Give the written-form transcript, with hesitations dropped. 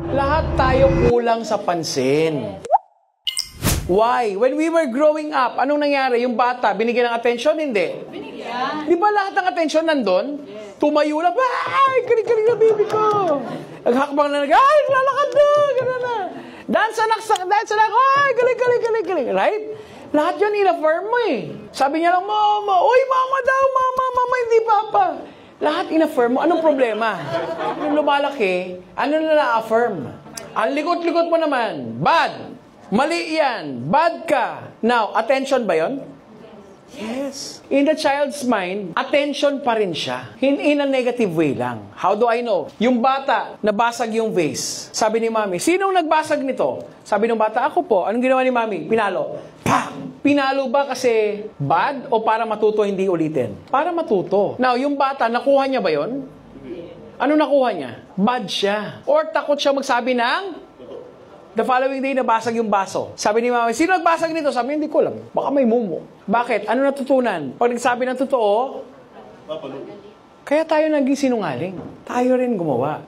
Lahat tayo kulang sa pansin. Why? When we were growing up, anong nangyari? Yung bata, binigyan ng attention? Hindi. Binigyan. Di ba lahat ng attention nandun? Yes. Tumayo na, ay, karing-karing na baby ko. Naghakbang na, ay, lalakad na, gano'n na. Dance anak, ay, galing. Right? Lahat yan in-affirm mo eh. Sabi niya lang, mama, uy, mama daw, mama, hindi papa. Lahat in-affirm mo. Anong problema? Yung lumalaki, ano na na-affirm? Ang likot-likot mo naman, bad. Mali yan. Bad ka. Now, attention ba yon? Yes. In the child's mind, attention pa rin siya. In a negative way lang. How do I know? Yung bata, nabasag yung vase. Sabi ni mami, sinong nagbasag nito? Sabi ng bata, ako po. Anong ginawa ni mami? Pinalo. Pa! Pinalo ba kasi bad o para matuto hindi ulitin? Para matuto. Now, yung bata, nakuha niya ba yon? Ano nakuha niya? Bad siya. Or takot siya magsabi ng the following day, nabasag yung baso. Sabi ni mama, sino nagbasag nito? Sabi niya, hindi ko alam. Baka may mumo. Bakit? Ano natutunan? Pag nagsabi ng totoo, kaya tayo naging sinungaling. Tayo rin gumawa.